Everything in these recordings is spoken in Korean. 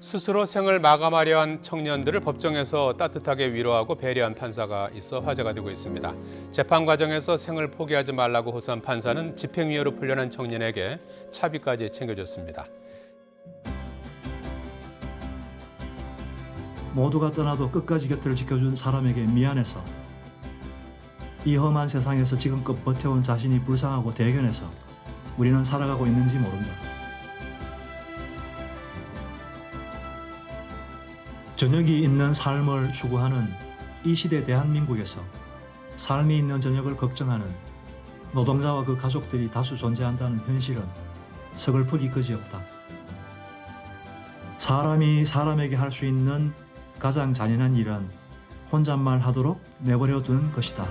스스로 생을 마감하려 한 청년들을 법정에서 따뜻하게 위로하고 배려한 판사가 있어 화제가 되고 있습니다. 재판 과정에서 생을 포기하지 말라고 호소한 판사는 집행유예로 풀려난 청년에게 차비까지 챙겨줬습니다. 모두가 떠나도 끝까지 곁을 지켜준 사람에게 미안해서 이 험한 세상에서 지금껏 버텨온 자신이 불쌍하고 대견해서 우리는 살아가고 있는지 모른다. 저녁이 있는 삶을 추구하는 이 시대 대한민국에서 삶이 있는 저녁을 걱정하는 노동자와 그 가족들이 다수 존재한다는 현실은 서글프기 그지없다. 사람이 사람에게 할 수 있는 가장 잔인한 일은 혼잣말 하도록 내버려 두는 것이다.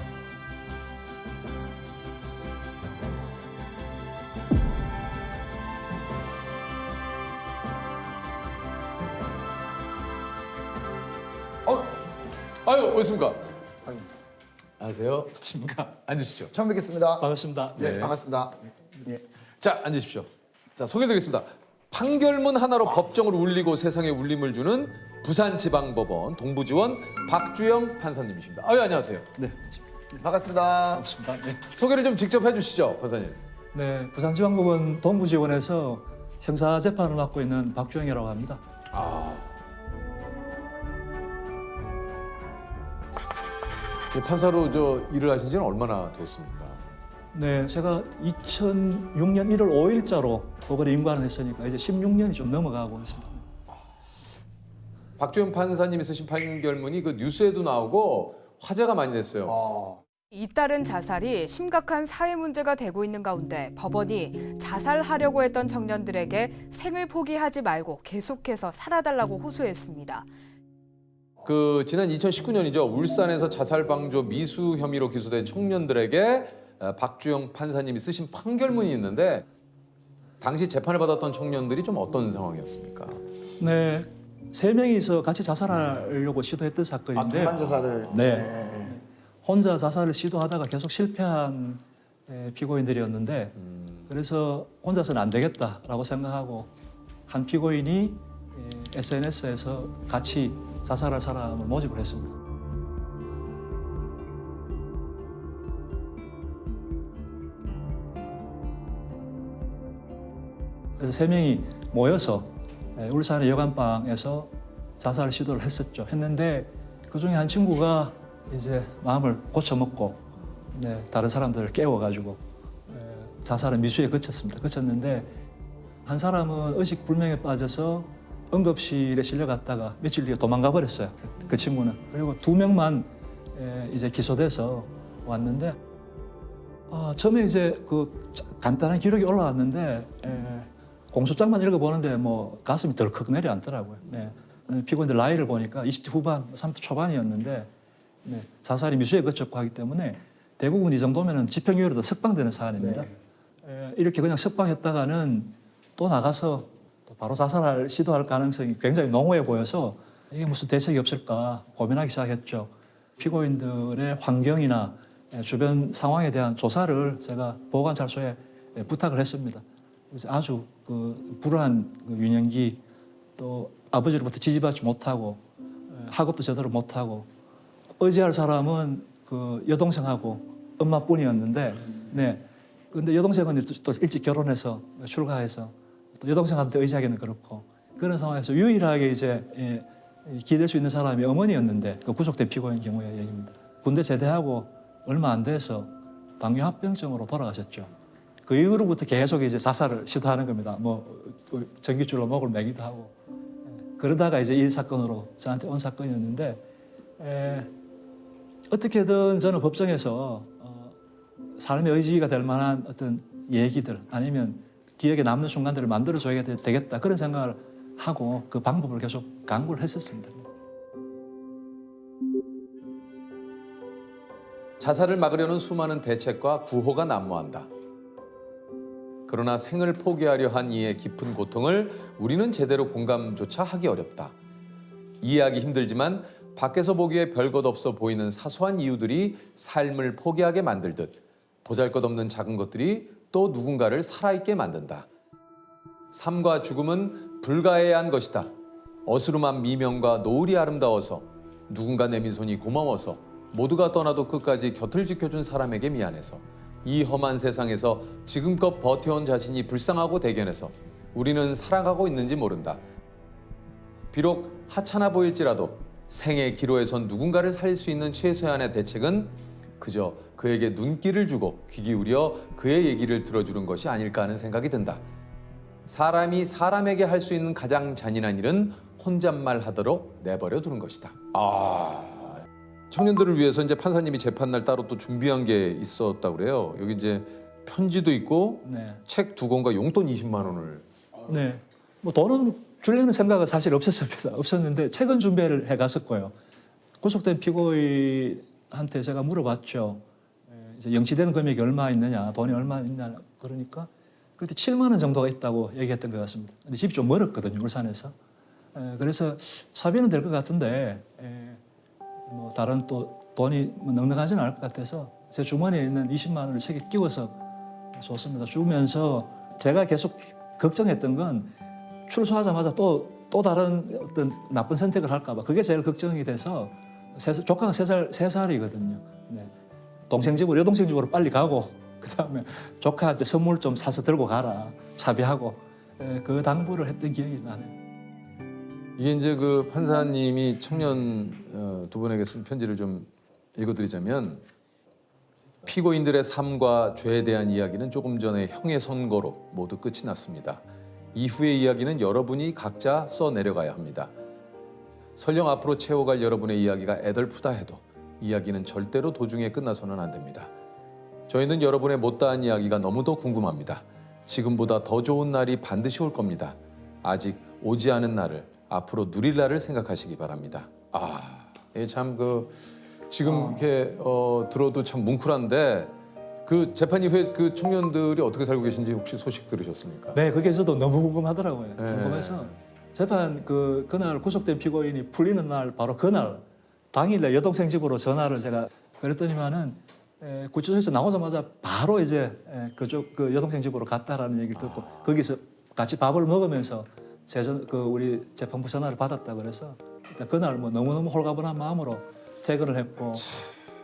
아유, 어딨습니까? 안녕하세요. 십니까? 앉으시죠. 처음 뵙겠습니다. 반갑습니다. 네, 네. 반갑습니다. 예. 자, 앉으십시오. 자, 소개드리겠습니다. 판결문 하나로 법정을 울리고 세상에 울림을 주는 부산지방법원 동부지원 박주영 판사님이십니다. 아유, 안녕하세요. 네, 반갑습니다. 반갑습니다. 네. 소개를 좀 직접 해주시죠, 판사님. 네, 부산지방법원 동부지원에서 형사재판을 맡고 있는 박주영이라고 합니다. 판사로 일을 하신 지는 얼마나 됐습니까? 네, 제가 2006년 1월 5일자로 법원에 임관을 했으니까 이제 16년이 좀 넘어가고 있습니다. 박주영 판사님이 쓰신 판결문이 그 뉴스에도 나오고 화제가 많이 됐어요. 잇따른 자살이 심각한 사회 문제가 되고 있는 가운데 법원이 자살하려고 했던 청년들에게 생을 포기하지 말고 계속해서 살아달라고 호소했습니다. 그 지난 2019년이죠. 울산에서 자살 방조 미수 혐의로 기소된 청년들에게 박주영 판사님이 쓰신 판결문이 있는데 당시 재판을 받았던 청년들이 좀 어떤 상황이었습니까? 네, 3명이서 같이 자살하려고 시도했던 사건인데 동반 자살을. 네. 혼자 자살을 시도하다가 계속 실패한 피고인들이었는데 그래서 혼자서는 안 되겠다라고 생각하고 한 피고인이 SNS에서 같이 자살할 사람을 모집을 했습니다. 그래서 3명이 모여서 울산의 여관방에서 자살 시도를 했는데 그중에 한 친구가 이제 마음을 고쳐먹고 다른 사람들을 깨워가지고 자살은 미수에 그쳤는데 한 사람은 의식 불명에 빠져서 응급실에 실려갔다가 며칠 뒤에 도망가 버렸어요. 그 친구는. 그리고 2명만 이제 기소돼서 왔는데 처음에 이제 그 간단한 기록이 올라왔는데 공소장만 읽어보는데 뭐 가슴이 덜컥 내려앉더라고요. 네. 피고인들 나이를 보니까 20대 후반, 30대 초반이었는데 자살이 미수에 그쳤고 하기 때문에 대부분 이 정도면 집행유예로도 석방되는 사안입니다. 이렇게 그냥 석방했다가는 또 나가서 바로 자살할 시도할 가능성이 굉장히 농후해 보여서 이게 무슨 대책이 없을까 고민하기 시작했죠. 피고인들의 환경이나 주변 상황에 대한 조사를 제가 보건찰소에 부탁을 했습니다. 그래서 아주 그 불우한 유년기 또 아버지로부터 지지받지 못하고 학업도 제대로 못하고 의지할 사람은 그 여동생하고 엄마뿐이었는데 근데 여동생은 또 일찍 결혼해서 출가해서 또 여동생한테 의지하기는 그렇고 그런 상황에서 유일하게 이제 기댈 수 있는 사람이 어머니였는데 그 구속된 피고인 경우의 얘기입니다. 군대 제대하고 얼마 안 돼서 당뇨합병증으로 돌아가셨죠. 그 이후로부터 계속 이제 자살을 시도하는 겁니다. 뭐 전깃줄로 목을 매기도 하고 그러다가 이제 이 사건으로 저한테 온 사건이었는데 어떻게든 저는 법정에서 삶의 의지가 될 만한 어떤 얘기들 아니면 기억에 남는 순간들을 만들어줘야 되겠다 그런 생각을 하고 그 방법을 계속 강구를 했었습니다. 자살을 막으려는 수많은 대책과 구호가 난무한다. 그러나 생을 포기하려 한 이의 깊은 고통을 우리는 제대로 공감조차 하기 어렵다. 이해하기 힘들지만 밖에서 보기에 별것 없어 보이는 사소한 이유들이 삶을 포기하게 만들듯 보잘것없는 작은 것들이 또 누군가를 살아있게 만든다. 삶과 죽음은 불가해야 한 것이다. 어스름한 미명과 노을이 아름다워서 누군가 내민 손이 고마워서 모두가 떠나도 끝까지 곁을 지켜준 사람에게 미안해서 이 험한 세상에서 지금껏 버텨온 자신이 불쌍하고 대견해서 우리는 살아가고 있는지 모른다. 비록 하찮아 보일지라도 생의 기로에선 누군가를 살릴 수 있는 최소한의 대책은 그저 그에게 눈길을 주고 귀 기울여 그의 얘기를 들어주는 것이 아닐까 하는 생각이 든다. 사람이 사람에게 할 수 있는 가장 잔인한 일은 혼잣말 하도록 내버려 두는 것이다. 청년들을 위해서 이제 판사님이 재판날 따로 또 준비한 게 있었다고 그래요. 여기 이제 편지도 있고 네. 책 2권과 용돈 20만 원을. 네. 뭐 돈은 주려는 생각은 사실 없었습니다. 없었는데 책은 준비를 해갔었고요. 구속된 피고인한테 제가 물어봤죠. 이제 영치되는 금액이 얼마 있느냐, 돈이 얼마 있냐 그러니까 그때 7만 원 정도가 있다고 얘기했던 것 같습니다. 근데 집이 좀 멀었거든요, 울산에서. 그래서 사비는 될 것 같은데 뭐 다른 또 돈이 뭐 넉넉하지는 않을 것 같아서 제 주머니에 있는 20만 원을 책에 끼워서 줬습니다. 주면서 제가 계속 걱정했던 건 출소하자마자 또 다른 어떤 나쁜 선택을 할까 봐 그게 제일 걱정이 돼서 조카가 3살이거든요. 네. 동생 집으로 여동생 집으로 빨리 가고 그다음에 조카한테 선물 좀 사서 들고 가라 사비하고 그 당부를 했던 기억이 나네요. 이게 이제 그 판사님이 청년 두 분에게 쓴 편지를 좀 읽어드리자면 피고인들의 삶과 죄에 대한 이야기는 조금 전에 형의 선고로 모두 끝이 났습니다. 이후의 이야기는 여러분이 각자 써내려가야 합니다. 설령 앞으로 채워갈 여러분의 이야기가 애덜프다 해도 이야기는 절대로 도중에 끝나서는 안 됩니다. 저희는 여러분의 못다한 이야기가 너무도 궁금합니다. 지금보다 더 좋은 날이 반드시 올 겁니다. 아직 오지 않은 날을 앞으로 누릴 날을 생각하시기 바랍니다. 참 지금 이렇게 들어도 참 뭉클한데 그 재판 이후에 그 청년들이 어떻게 살고 계신지 혹시 소식 들으셨습니까? 네, 그게 저도 너무 궁금하더라고요. 네. 궁금해서 재판 그날 구속된 피고인이 풀리는 날 바로 그날 당일에 여동생 집으로 전화를 제가 그랬더니만은 구치소에서 나오자마자 바로 이제 그쪽 그 여동생 집으로 갔다라는 얘기를 듣고 거기서 같이 밥을 먹으면서 우리 재판부 전화를 받았다 그래서 일단 그날 뭐 너무너무 홀가분한 마음으로 퇴근을 했고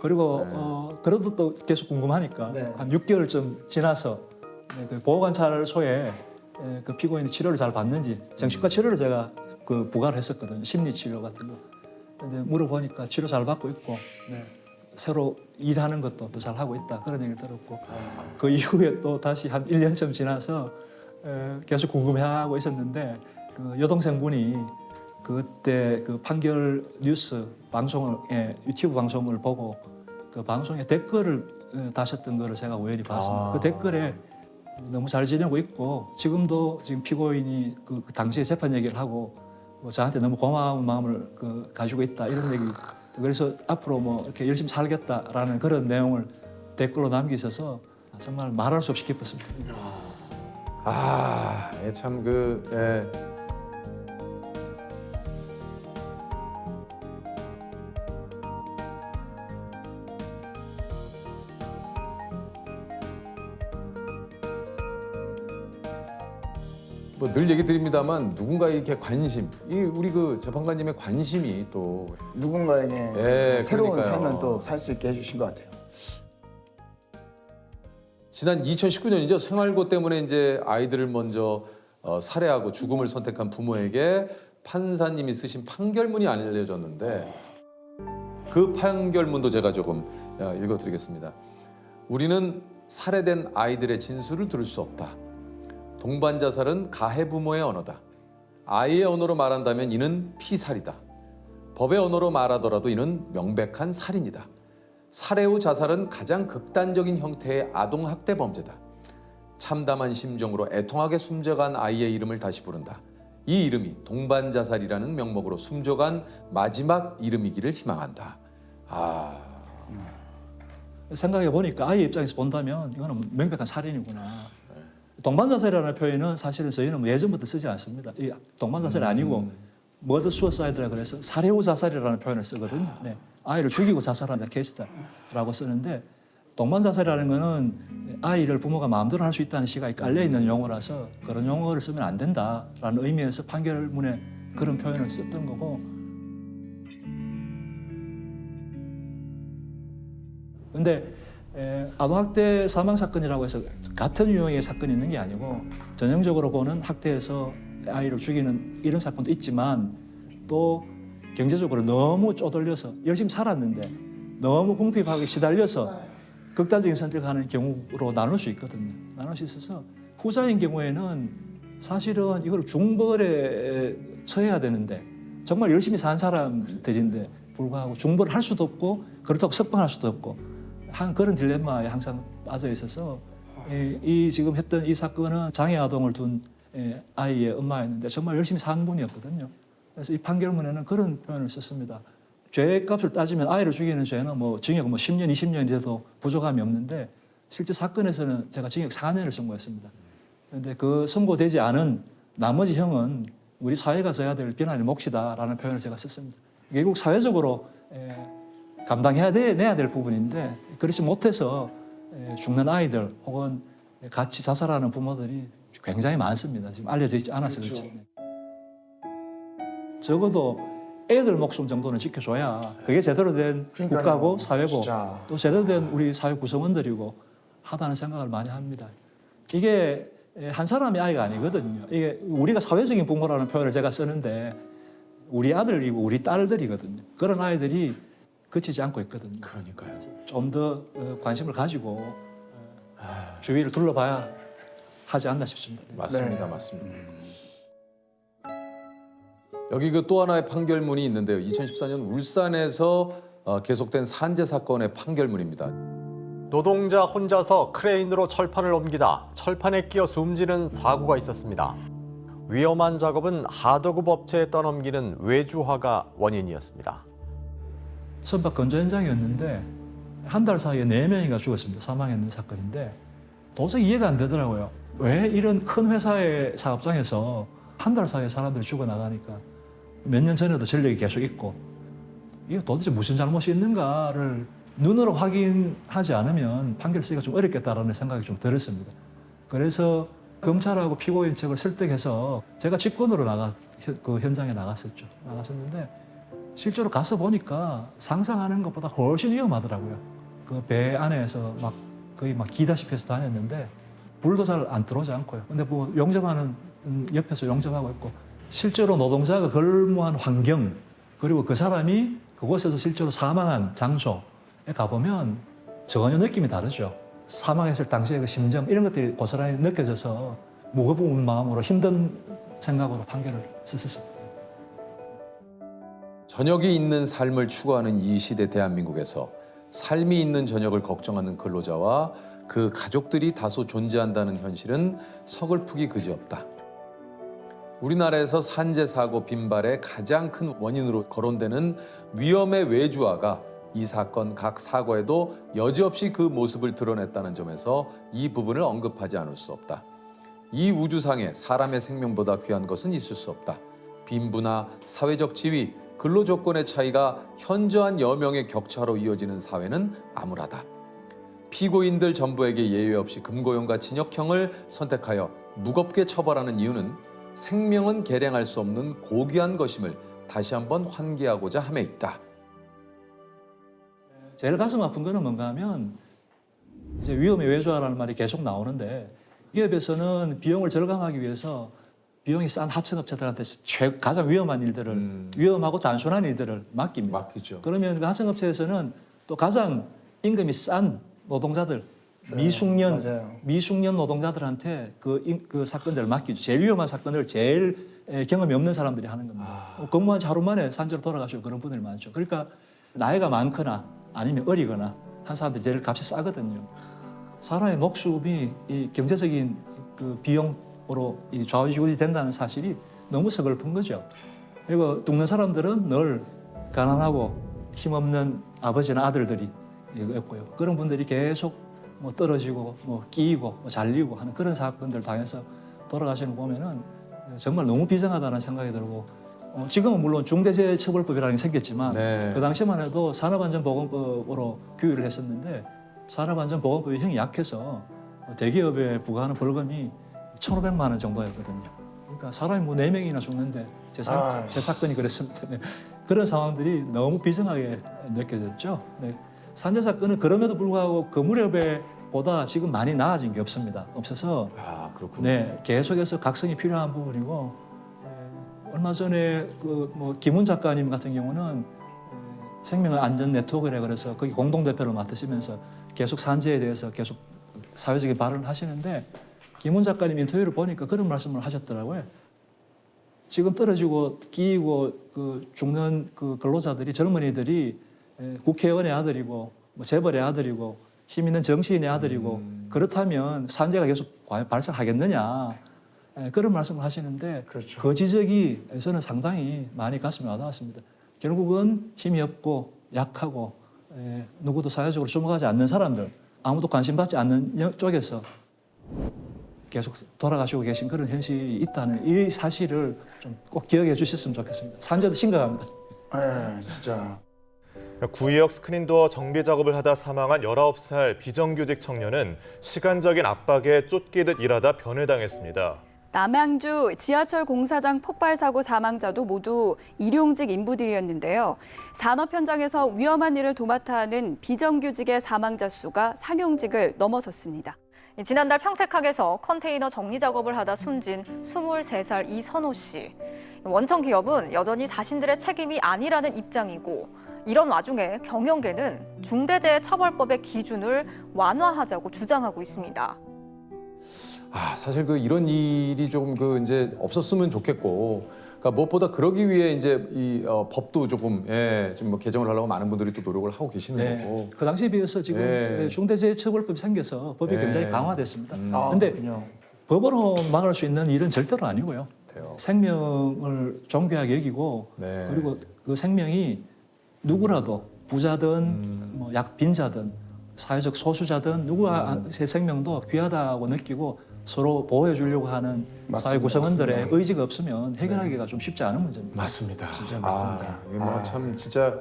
그리고 그래도 또 계속 궁금하니까 네. 한 6개월쯤 지나서 그 보호관찰소에 그 피고인이 치료를 잘 받는지 정신과 치료를 제가 그 부과를 했었거든요. 심리 치료 같은 거. 근데 물어보니까 치료 잘 받고 있고 새로 일하는 것도 또 잘 하고 있다 그런 얘기를 들었고 그 이후에 또 다시 한 1년쯤 지나서 계속 궁금해하고 있었는데 그 여동생분이 그때 그 판결 뉴스 방송을 유튜브 방송을 보고 그 방송에 댓글을 다셨던 거를 제가 우연히 봤습니다. 그 댓글에 너무 잘 지내고 있고 지금 피고인이 그 당시에 재판 얘기를 하고 뭐 저한테 너무 고마운 마음을 가지고 있다 이런 얘기. 그래서 앞으로 뭐 이렇게 열심히 살겠다라는 그런 내용을 댓글로 남기셔서 정말 말할 수 없이 기뻤습니다. 뭐 늘 얘기 드립니다만 누군가에게 관심, 우리 그 재판관님의 관심이 또 누군가에게 네, 새로운 그러니까요. 삶을 또 살 수 있게 해주신 것 같아요. 지난 2019년이죠. 생활고 때문에 이제 아이들을 먼저 살해하고 죽음을 선택한 부모에게 판사님이 쓰신 판결문이 알려졌는데 그 판결문도 제가 조금 읽어드리겠습니다. 우리는 살해된 아이들의 진술을 들을 수 없다. 동반 자살은 가해 부모의 언어다. 아이의 언어로 말한다면 이는 피살이다. 법의 언어로 말하더라도 이는 명백한 살인이다. 살해 후 자살은 가장 극단적인 형태의 아동학대 범죄다. 참담한 심정으로 애통하게 숨져간 아이의 이름을 다시 부른다. 이 이름이 동반 자살이라는 명목으로 숨져간 마지막 이름이기를 희망한다. 생각해 보니까 아이 입장에서 본다면 이거는 명백한 살인이구나. 동반자살이라는 표현은 사실은 저희는 뭐 예전부터 쓰지 않습니다. 이 동반자살이 아니고 머더 수어사이드라 그래서 살해 후 자살이라는 표현을 쓰거든요. 네. 아이를 죽이고 자살하는 케이스다라고 쓰는데 동반자살이라는 거는 아이를 부모가 마음대로 할 수 있다는 시각이 깔려 있는 용어라서 그런 용어를 쓰면 안 된다라는 의미에서 판결문에 그런 표현을 썼던 거고. 근데 아동학대 사망사건이라고 해서 같은 유형의 사건이 있는 게 아니고 전형적으로 보는 학대에서 아이를 죽이는 이런 사건도 있지만 또 경제적으로 너무 쪼들려서 열심히 살았는데 너무 궁핍하게 시달려서 극단적인 선택하는 경우로 나눌 수 있거든요. 나눌 수 있어서 후자인 경우에는 사실은 이걸 중벌에 처해야 되는데 정말 열심히 산 사람들인데 불구하고 중벌을 할 수도 없고 그렇다고 석방할 수도 없고 한 그런 딜레마에 항상 빠져 있어서 이 지금 했던 이 사건은 장애 아동을 둔 아이의 엄마였는데 정말 열심히 산 분이었거든요. 그래서 이 판결문에는 그런 표현을 썼습니다. 죄값을 따지면 아이를 죽이는 죄는 뭐 징역 10년, 20년이 돼도 부족함이 없는데 실제 사건에서는 제가 징역 4년을 선고했습니다. 그런데 그 선고되지 않은 나머지 형은 우리 사회가 져야 될 비난의 몫이다라는 표현을 제가 썼습니다. 결국 사회적으로 내야 될 부분인데 그렇지 못해서 죽는 아이들 혹은 같이 자살하는 부모들이 굉장히 많습니다. 지금 알려져 있지 않아서 그렇죠. 적어도 애들 목숨 정도는 지켜줘야 그게 제대로 된 그러니까요. 국가고 사회고 진짜. 또 제대로 된 우리 사회 구성원들이고 하다는 생각을 많이 합니다. 이게 한 사람의 아이가 아니거든요. 이게 우리가 사회적인 부모라는 표현을 제가 쓰는데 우리 아들이고 우리 딸들이거든요. 그런 아이들이 그치지 않고 있거든요. 그러니까요. 좀 더 관심을 가지고 주위를 둘러봐야 하지 않나 싶습니다. 맞습니다, 네. 맞습니다. 여기 그 또 하나의 판결문이 있는데요. 2014년 울산에서 계속된 산재 사건의 판결문입니다. 노동자 혼자서 크레인으로 철판을 옮기다 철판에 끼어 숨지는 사고가 있었습니다. 위험한 작업은 하도급 업체에 떠넘기는 외주화가 원인이었습니다. 선박 건조 현장이었는데 한 달 사이에 4명이가 죽었습니다. 사망했는 사건인데 도저히 이해가 안 되더라고요. 왜 이런 큰 회사의 사업장에서 한 달 사이에 사람들이 죽어나가니까 몇 년 전에도 전력이 계속 있고 이게 도대체 무슨 잘못이 있는가를 눈으로 확인하지 않으면 판결 쓰기가 좀 어렵겠다라는 생각이 좀 들었습니다. 그래서 검찰하고 피고인 측을 설득해서 제가 직권으로 그 현장에 나갔었는데 실제로 가서 보니까 상상하는 것보다 훨씬 위험하더라고요. 그 배 안에서 거의 기다시피 해서 다녔는데 불도 잘 안 들어오지 않고요. 근데 뭐 용접하는 옆에서 용접하고 있고 실제로 노동자가 근무한 환경 그리고 그 사람이 그곳에서 실제로 사망한 장소에 가보면 전혀 느낌이 다르죠. 사망했을 당시의 그 심정 이런 것들이 고스란히 느껴져서 무거운 마음으로 힘든 생각으로 판결을 썼습니다. 저녁이 있는 삶을 추구하는 이 시대 대한민국에서 삶이 있는 저녁을 걱정하는 근로자와 그 가족들이 다수 존재한다는 현실은 서글프기 그지없다. 우리나라에서 산재 사고 빈발의 가장 큰 원인으로 거론되는 위험의 외주화가 이 사건 각 사고에도 여지없이 그 모습을 드러냈다는 점에서 이 부분을 언급하지 않을 수 없다. 이 우주상에 사람의 생명보다 귀한 것은 있을 수 없다. 빈부나 사회적 지위, 근로 조건의 차이가 현저한 여명의 격차로 이어지는 사회는 암울하다. 피고인들 전부에게 예외 없이 금고형과 징역형을 선택하여 무겁게 처벌하는 이유는 생명은 계량할 수 없는 고귀한 것임을 다시 한번 환기하고자 함에 있다. 제일 가슴 아픈 거는 뭔가 하면 이제 위험의 외주화라는 말이 계속 나오는데 기업에서는 비용을 절감하기 위해서 비용이 싼 하청업체들한테 가장 위험한 일들을 위험하고 단순한 일들을 맡깁니다. 맡기죠. 그러면 그 하청업체에서는 또 가장 임금이 싼 노동자들 미숙련 노동자들한테 그 사건들을 맡기죠. 제일 위험한 사건을 제일 경험이 없는 사람들이 하는 겁니다. 근무한 지 하루 만에 산재로 돌아가시고 그런 분들이 많죠. 그러니까 나이가 많거나 아니면 어리거나 한 사람들이 제일 값이 싸거든요. 사람의 목숨이 이 경제적인 그 비용으로 좌우지우지 된다는 사실이 너무 서글픈 거죠. 그리고 죽는 사람들은 늘 가난하고 힘없는 아버지나 아들들이 있고요. 그런 분들이 계속 뭐 떨어지고 뭐 끼이고 뭐 잘리고 하는 그런 사건들 당해서 돌아가시는 거 보면은 정말 너무 비정하다는 생각이 들고 지금은 물론 중대재해처벌법이라는 게 생겼지만 네. 그 당시만 해도 산업안전보건법으로 규율을 했었는데 산업안전보건법이 형이 약해서 대기업에 부과하는 벌금이 1,500만 원 정도였거든요. 그러니까 사람이 뭐 4명이나 죽는데 제 사건이 그랬습니다. 네. 그런 상황들이 너무 비정하게 느껴졌죠. 네. 산재 사건은 그럼에도 불구하고 그 무렵보다 지금 많이 나아진 게 없어서 아, 그렇군요. 네, 계속해서 각성이 필요한 부분이고 얼마 전에 그 뭐 김훈 작가님 같은 경우는 생명안전 네트워크라 그래서 거기 공동대표를 맡으시면서 계속 산재에 대해서 계속 사회적인 발언을 하시는데 김훈 작가님 인터뷰를 보니까 그런 말씀을 하셨더라고요. 지금 떨어지고 끼이고 그 죽는 그 근로자들이 젊은이들이 국회의원의 아들이고 뭐 재벌의 아들이고 힘 있는 정치인의 아들이고 그렇다면 산재가 계속 발생하겠느냐 그런 말씀을 하시는데 그렇죠. 그 지적이 저는 상당히 많이 가슴에 와닿았습니다. 결국은 힘이 없고 약하고 누구도 사회적으로 주목하지 않는 사람들 아무도 관심받지 않는 쪽에서 계속 돌아가시고 계신 그런 현실이 있다는 이 사실을 좀 꼭 기억해 주셨으면 좋겠습니다. 산재도 심각합니다. 진짜. 구의역 스크린도어 정비 작업을 하다 사망한 19살 비정규직 청년은 시간적인 압박에 쫓기듯 일하다 변을 당했습니다. 남양주 지하철 공사장 폭발 사고 사망자도 모두 일용직 인부들이었는데요. 산업 현장에서 위험한 일을 도맡아 하는 비정규직의 사망자 수가 상용직을 넘어섰습니다. 지난달 평택항에서 컨테이너 정리 작업을 하다 숨진 23살 이선호 씨. 원청 기업은 여전히 자신들의 책임이 아니라는 입장이고 이런 와중에 경영계는 중대재해처벌법의 기준을 완화하자고 주장하고 있습니다. 아, 사실 이런 일이 조금 이제 없었으면 좋겠고, 그러니까 무엇보다 그러기 위해 이제 이 법도 조금 지금 뭐 개정을 하려고 많은 분들이 또 노력을 하고 계시는 거고. 그 당시에 비해서 지금 중대재해처벌법이 생겨서 법이 굉장히 강화됐습니다. 그런데 법으로 막을 수 있는 일은 절대로 아니고요. 생명을 존귀하게 여기고 그리고 그 생명이 누구라도 부자든 뭐 빈자든 사회적 소수자든 누구의 생명도 귀하다고 느끼고 서로 보호해 주려고 하는 사회 구성원들의 의지가 없으면 해결하기가 좀 쉽지 않은 문제입니다. 맞습니다. 진짜 맞습니다. 이게 뭐 참 진짜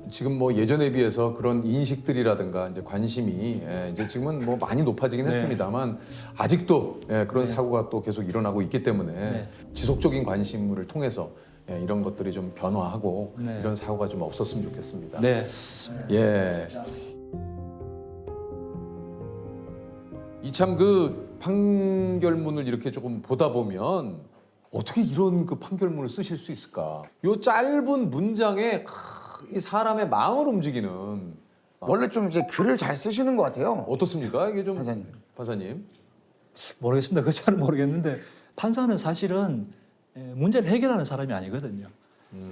지금 뭐 예전에 비해서 그런 인식들이라든가 이제 관심이 이제 지금은 뭐 많이 높아지긴 했습니다만 아직도 그런 사고가 또 계속 일어나고 있기 때문에 지속적인 관심을 통해서 이런 것들이 좀 변화하고 이런 사고가 좀 없었으면 좋겠습니다. 네. 이참 판결문을 이렇게 조금 보다 보면 어떻게 이런 판결문을 쓰실 수 있을까? 요 짧은 문장에 이 사람의 마음을 움직이는 원래 좀 이제 글을 잘 쓰시는 것 같아요. 어떻습니까? 이게 좀 판사님. 모르겠습니다. 그거 잘 모르겠는데 판사는 사실은 문제를 해결하는 사람이 아니거든요.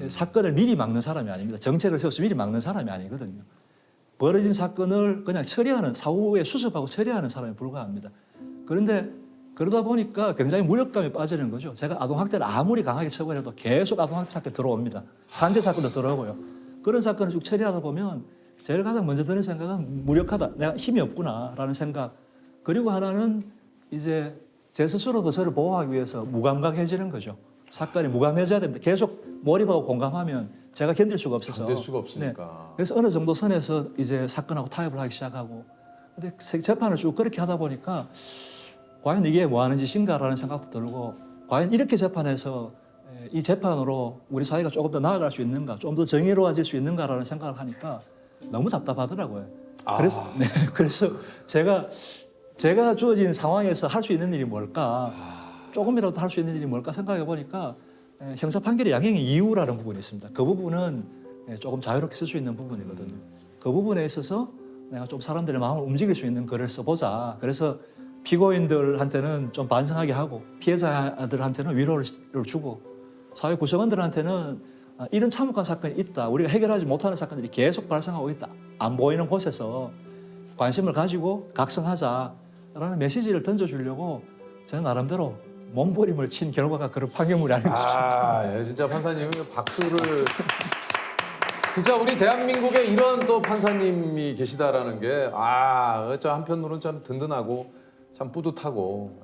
사건을 미리 막는 사람이 아닙니다. 정책을 세워서 미리 막는 사람이 아니거든요. 벌어진 사건을 그냥 처리하는 사후에 수습하고 처리하는 사람에 불과합니다. 그런데 그러다 보니까 굉장히 무력감에 빠지는 거죠. 제가 아동학대를 아무리 강하게 처벌해도 계속 아동학대 사건이 들어옵니다. 산재 사건도 들어오고요. 그런 사건을 쭉 처리하다 보면 제일 가장 먼저 드는 생각은 무력하다. 내가 힘이 없구나라는 생각. 그리고 하나는 이제 제 스스로도 저를 보호하기 위해서 무감각해지는 거죠. 사건이 무감해져야 됩니다. 계속 몰입하고 공감하면 제가 견딜 수가 없어서. 견딜 수가 없으니까. 그래서 어느 정도 선에서 이제 사건하고 타협을 하기 시작하고. 근데 재판을 쭉 그렇게 하다 보니까 과연 이게 뭐 하는 짓인가라는 생각도 들고 과연 이렇게 재판해서 이 재판으로 우리 사회가 조금 더 나아갈 수 있는가, 좀 더 정의로워질 수 있는가라는 생각을 하니까 너무 답답하더라고요. 그래서 제가 주어진 상황에서 할 수 있는 일이 뭘까, 조금이라도 할 수 있는 일이 뭘까 생각해 보니까 형사 판결의 양형의 이유라는 부분이 있습니다. 그 부분은 조금 자유롭게 쓸 수 있는 부분이거든요. 그 부분에 있어서 내가 좀 사람들의 마음을 움직일 수 있는 글을 써보자. 그래서 피고인들한테는 좀 반성하게 하고 피해자들한테는 위로를 주고 사회 구성원들한테는 이런 참혹한 사건이 있다. 우리가 해결하지 못하는 사건들이 계속 발생하고 있다. 안 보이는 곳에서 관심을 가지고 각성하자라는 메시지를 던져주려고 저는 나름대로 몸부림을 친 결과가 그런 판결물이 아닌가 싶습니다. 진짜 판사님 박수를. 진짜 우리 대한민국에 이런 또 판사님이 계시다라는 게 저 한편으로는 참 든든하고 참 뿌듯하고.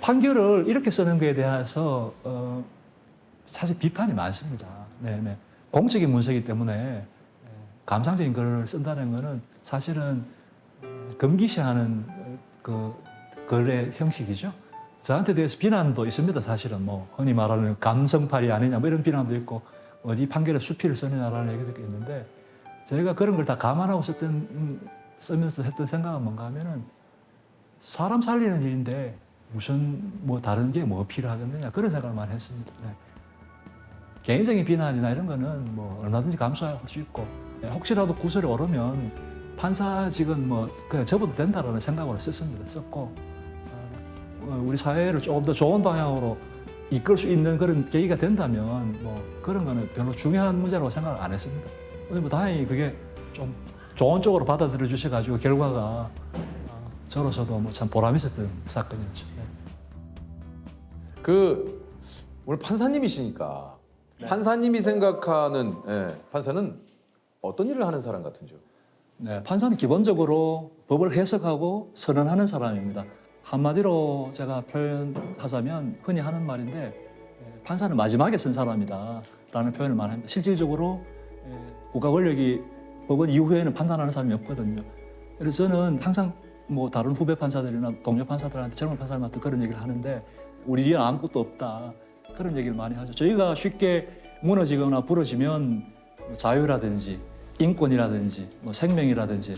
판결을 이렇게 쓰는 것에 대해서 사실 비판이 많습니다. 공적인 문서이기 때문에 감상적인 글을 쓴다는 것은 사실은 금기시하는 그 거래 형식이죠. 저한테 대해서 비난도 있습니다. 사실은 뭐 흔히 말하는 감성팔이 아니냐 뭐 이런 비난도 있고 어디 판결에 수필을 쓰느냐라는 얘기도 있는데 저희가 그런 걸 다 감안하고 쓰면서 했던 생각은 뭔가 하면은 사람 살리는 일인데 무슨 뭐 다른 게 뭐 필요하겠느냐 그런 생각을 많이 했습니다. 네. 개인적인 비난이나 이런 거는 뭐 얼마든지 감수할 수 있고 혹시라도 구설에 오르면 판사직은 뭐 그냥 접어도 된다라는 생각으로 썼고 우리 사회를 조금 더 좋은 방향으로 이끌 수 있는 그런 계기가 된다면 뭐 그런 거는 별로 중요한 문제라고 생각을 안 했습니다. 근데 뭐 다행히 그게 좀 좋은 쪽으로 받아들여 주셔가지고 결과가 저로서도 뭐 참 보람 있었던 사건이었죠. 네. 오늘 판사님이시니까 판사님이 생각하는 판사는 어떤 일을 하는 사람 같은지요? 네, 판사는 기본적으로 법을 해석하고 선언하는 사람입니다. 한마디로 제가 표현하자면 흔히 하는 말인데 판사는 마지막에 쓴 사람이다라는 표현을 많이 합니다. 실질적으로 국가 권력이 법원 이후에는 판단하는 사람이 없거든요. 그래서 저는 항상 뭐 다른 후배 판사들이나 동료 판사들한테 젊은 판사들한테 그런 얘기를 하는데 우리 뒤에는 아무것도 없다 그런 얘기를 많이 하죠. 저희가 쉽게 무너지거나 부러지면 자유라든지 인권이라든지 뭐 생명이라든지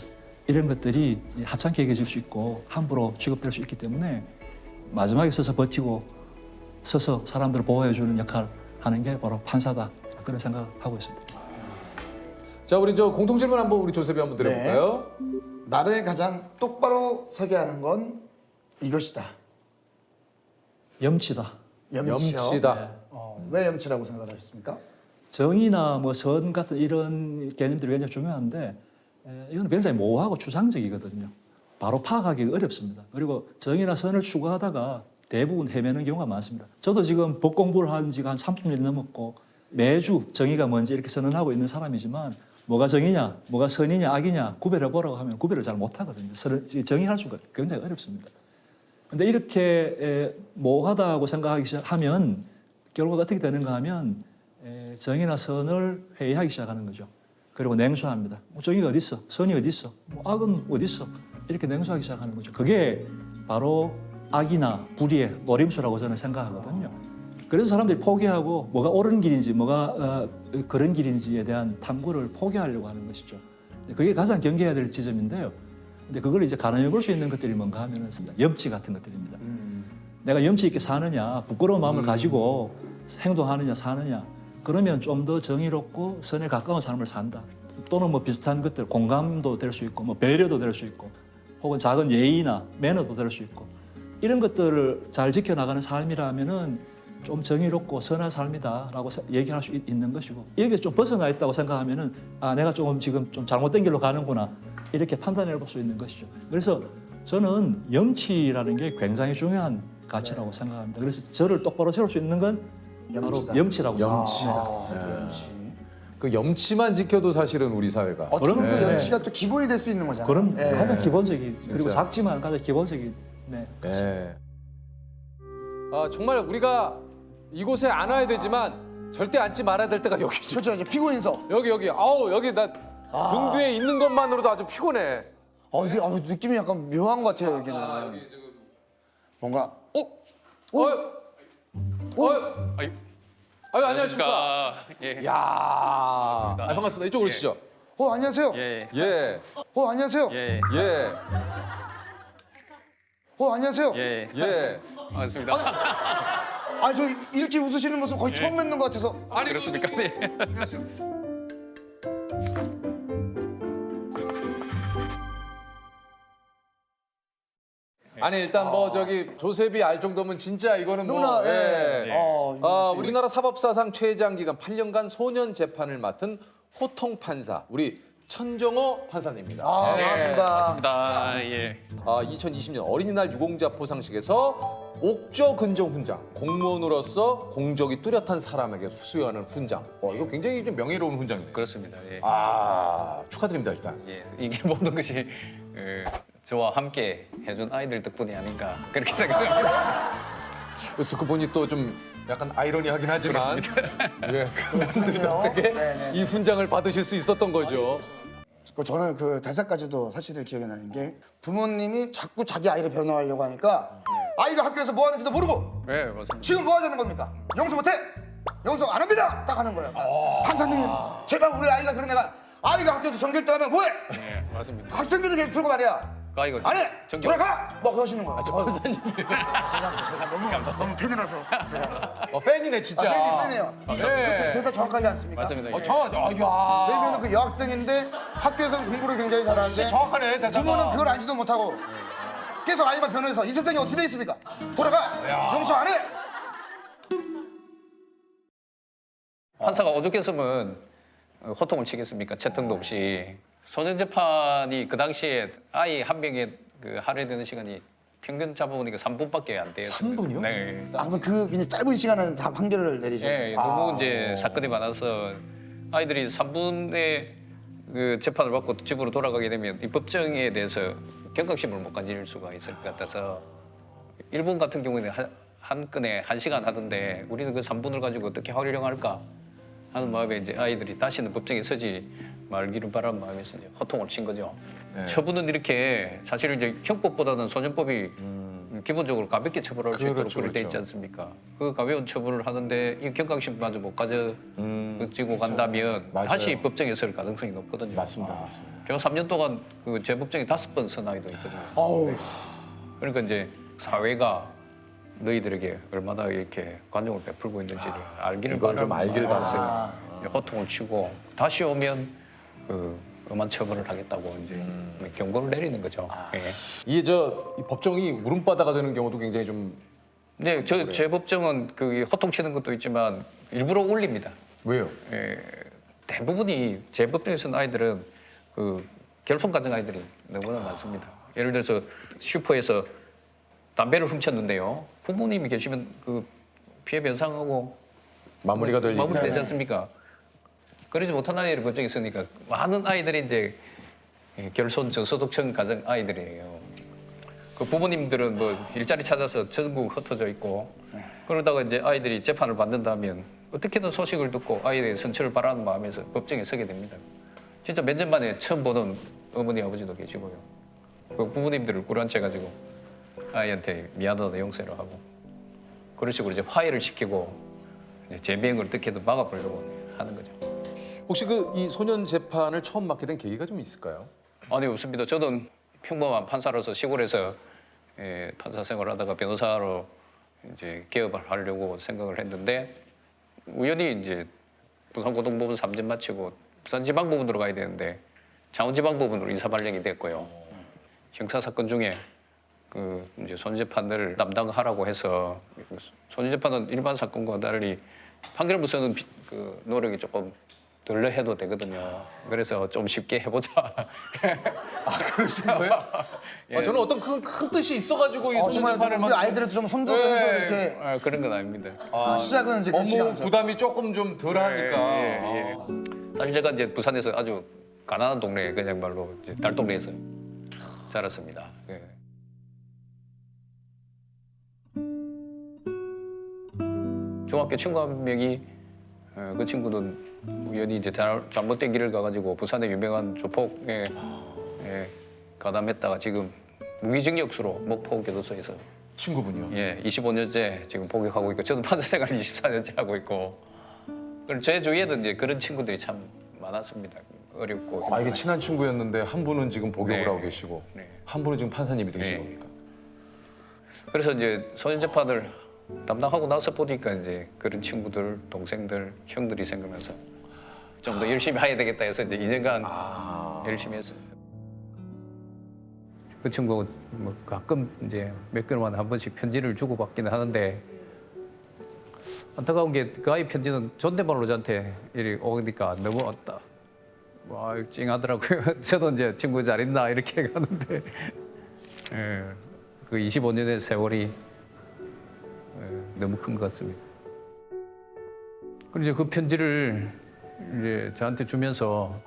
이런 것들이 하찮게 여겨질 수 있고 함부로 취급될 수 있기 때문에 마지막에 서서 버티고 서서 사람들을 보호해주는 역할을 하는 게 바로 판사다 그런 생각을 하고 있습니다. 자, 우리 저 공통 질문 한번 우리 조셉이 한번 드려볼까요? 나를 가장 똑바로 서게 하는 건 이것이다. 염치다. 염치다. 왜 염치라고 생각을 하셨습니까? 정의나 뭐 선 같은 이런 개념들이 굉장히 중요한데 이건 굉장히 모호하고 추상적이거든요. 바로 파악하기가 어렵습니다. 그리고 정의나 선을 추구하다가 대부분 헤매는 경우가 많습니다. 저도 지금 법 공부를 한 지가 한 30년 넘었고 매주 정의가 뭔지 이렇게 선언하고 있는 사람이지만 뭐가 정의냐, 뭐가 선이냐, 악이냐 구별해보라고 하면 구별을 잘 못하거든요. 정의할 수가 굉장히 어렵습니다. 그런데 이렇게 모호하다고 생각하기 시작하면 결과가 어떻게 되는가 하면 정의나 선을 회의하기 시작하는 거죠. 그리고 냉소합니다. 정의가 어디 있어? 선이 어디 있어? 악은 어디 있어? 이렇게 냉소하기 시작하는 거죠. 그게 바로 악이나 불의의 노림수라고 저는 생각하거든요. 그래서 사람들이 포기하고 뭐가 옳은 길인지 뭐가 그런 길인지에 대한 탐구를 포기하려고 하는 것이죠. 그게 가장 경계해야 될 지점인데요. 근데 그걸 이제 가늠해 볼 수 있는 것들이 뭔가 하면은 염치 같은 것들입니다. 내가 염치 있게 사느냐, 부끄러운 마음을 가지고 행동하느냐, 사느냐. 그러면 좀 더 정의롭고 선에 가까운 삶을 산다. 또는 뭐 비슷한 것들, 공감도 될 수 있고, 뭐 배려도 될 수 있고, 혹은 작은 예의나 매너도 될 수 있고, 이런 것들을 잘 지켜나가는 삶이라면은 좀 정의롭고 선한 삶이다라고 얘기할 수 있는 것이고, 여기에 좀 벗어나 있다고 생각하면은 내가 조금 지금 좀 잘못된 길로 가는구나 이렇게 판단해 볼 수 있는 것이죠. 그래서 저는 염치라는 게 굉장히 중요한 가치라고 생각합니다. 그래서 저를 똑바로 세울 수 있는 건 바로 염치라고 생각합니다. 염치. 그 염치만 지켜도 사실은 우리 사회가 어떻게 보면 그 염치가 또 기본이 될 수 있는 거잖아요. 그럼 가장 기본적인 그리고 진짜. 작지만 가장 기본적인 정말 우리가 이곳에 안 와야 되지만 절대 앉지 말아야 될 때가 여기죠. 그렇죠. 이제 피고인석. 여기. 아우 여기 나 등 뒤에 있는 것만으로도 아주 피곤해. 근데 느낌이 약간 묘한 것 같아요 여기는. 뭔가 아유 안녕하십니까. 예. 야. 반갑습니다. 이쪽으로 오시죠. 안녕하세요. 예. 예. 안녕하세요. 예. 예. 안녕하세요. 예. 예. 반갑습니다. 저 이렇게 웃으시는 모습 거의 처음 뵙는 것 같아서. 아니 그렇습니까? 네. 아니 일단 뭐 저기 조셉이 알 정도면 진짜 이거는 뭐 누나, 예. 우리나라 사법사상 최장 기간 8년간 소년 재판을 맡은 호통 판사 우리 천정호 판사님입니다. 반갑습니다. 반갑습니다. 예. 2020년 어린이날 유공자 포상식에서 옥저 근정 훈장 공무원으로서 공적이 뚜렷한 사람에게 수여하는 훈장. 이거 굉장히 좀 명예로운 훈장이네요. 그렇습니다. 예. 축하드립니다 일단. 예. 이게 모든 것이 저와 함께 해준 아이들 덕분이 아닌가 그렇게 생각합니다. 듣고 보니 또 좀 약간 아이러니하긴 하지만 그분들 덕분에 네네. 이 훈장을 받으실 수 있었던 거죠. 저는 그 대사까지도 사실은 기억이 나는 게 부모님이 자꾸 자기 아이를 변호하려고 하니까 아이가 학교에서 뭐 하는지도 모르고 네, 맞습니다. 지금 뭐 하자는 겁니까? 용서 못해? 용서 안 합니다! 딱 하는 거예요. 판사님 제발 우리 아이가 그런 애가 아이가 학교에서 전교 1등 하면 뭐해? 네, 맞습니다. 학생들이 계속 풀고 말이야. 아이고, 안 해! 전교- 돌아가! 뭐 그러시는 거예요. 판사님. 제가 너무 팬이라서 제가 팬이네 진짜. 팬이에요. 네. 대사 정확하지 않습니까? 맞습니다. 예. 야. 왜냐면 그 여학생인데 학교에서는 공부를 굉장히 잘하는데 진짜 정확하네, 대사가. 부모는 그걸 알지도 못하고 계속 아이만 변호해서 이 세상이 어떻게 돼 있습니까? 돌아가! 용서 안 해! 판사가 오죽했으면 호통을 치겠습니까? 채통도 없이. 소년 재판이 그 당시에 아이 한 명에 그 할애되는 시간이 평균 잡아보니까 3분밖에 안 돼요. 3분이요? 네. 아, 그럼 그 그냥 짧은 시간에 다 판결을 내리죠? 예, 너무 이제 사건이 많아서 아이들이 3분의 그 재판을 받고 집으로 돌아가게 되면 이 법정에 대해서 경각심을 못 가질 수가 있을 것 같아서 일본 같은 경우에는 한 건에 1시간 하던데 우리는 그 3분을 가지고 어떻게 활용할까 하는 마음에 이제 아이들이 다시는 법정에 서지 말기를 바라는 마음에서 이제 호통을 친 거죠. 처분은 이렇게 사실 이제 형법보다는 소년법이 기본적으로 가볍게 처벌할 수 있도록 그렇죠, 그렇게 돼 있지 그렇죠. 않습니까? 그 가벼운 처벌을 하는데 이 경각심마저 못 가지고 간다면 맞아요. 다시 법정에 설 가능성이 높거든요. 맞습니다, 맞습니다. 제가 3년 동안 그 재법정에 5번 선 아이도 있거든요. 어우, 그러니까 이제 사회가 너희들에게 얼마나 이렇게 관용을 베풀고 있는지를 알기를 이걸 좀 알길 바랐어요. 호통을 치고 다시 오면 그 엄한 처벌을 하겠다고 이제 경고를 내리는 거죠. 예. 이게 이 법정이 울음바다가 되는 경우도 굉장히 좀 네, 제 법정은 그 호통 치는 것도 있지만 일부러 올립니다. 왜요? 예, 대부분이 제 법정에서는 아이들은 그 결손 가정 아이들이 너무나 많습니다. 예를 들어서 슈퍼에서 담배를 훔쳤는데요. 부모님이 계시면 그 피해 변상하고 마무리가 될 마무리되지 일인데. 않습니까? 그러지 못한 아이들이 법정에 있으니까 많은 아이들이 이제 결손 저소득층 가정 아이들이에요. 그 부모님들은 뭐 일자리 찾아서 전국 흩어져 있고 그러다가 이제 아이들이 재판을 받는다면 어떻게든 소식을 듣고 아이의 선처를 바라는 마음에서 법정에 서게 됩니다. 진짜 몇 년 만에 처음 보는 어머니 아버지도 계시고요. 그 부모님들을 꿀안채 가지고 아이한테 미안하다 용서를 하고 그런 식으로 이제 화해를 시키고 이제 재비행을 어떻게든 막아보려고 하는 거죠. 혹시 이 소년 재판을 처음 맡게 된 계기가 좀 있을까요? 아니 없습니다. 저는 평범한 판사로서 시골에서 판사 생활하다가 변호사로 이제 개업을 하려고 생각을 했는데 우연히 이제 부산고등법원 3년 마치고 부산지방법원으로 가야 되는데 창원지방법원으로 이사 발령이 됐고요. 형사 사건 중에 그 이제 손재판을 담당하라고 해서 손재판은 일반 사건과 달리 판결 무서는 그 노력이 조금 덜 해도 되거든요. 그래서 좀 쉽게 해보자. 그러신 거예요? 저는 어떤 큰 뜻이 있어가지고 이 소년 정말 재판을 우리 아이들한테 좀 선도하면서 이렇게 그런 건 아닙니다. 시작은 이제 그렇지 업무 않죠. 부담이 조금 좀 덜하니까. 예. 사실 제가 이제 부산에서 아주 가난한 동네 그냥 말로 이제 달동네에서 자랐습니다. 예. 중학교 친구 한 명이 그 친구는 우연히 이제 잘못된 길을 가가지고 부산의 유명한 조폭에 가담했다가 지금 무기징역수로 목포 교도소에서 친구분이요. 25년째 지금 복역하고 있고 저도 판사 생활 24년째 하고 있고 그리고 제 주위에는 이제 그런 친구들이 참 많았습니다. 어렵고 이게 친한 친구였는데 한 분은 지금 복역을 네. 하고 계시고 네. 한 분은 지금 판사님이 되신 네. 겁니까? 그래서 이제 소년 재판을 담당하고 나서 보니까 이제 그런 친구들, 동생들, 형들이 생각나서 좀 더 열심히 해야 되겠다 해서 이제 2년간 열심히 했습니다. 그 친구 뭐 가끔 이제 몇 개월 만에 한 번씩 편지를 주고받기는 하는데 안타까운 게 그 아이 편지는 존댓말로 저한테 이리 오니까 너무 왔다. 와, 찡하더라고요. 저도 이제 친구 잘 있나 이렇게 가는데 그 25년의 세월이 너무 큰 것 같습니다. 그리고 이제 그 편지를 이제 저한테 주면서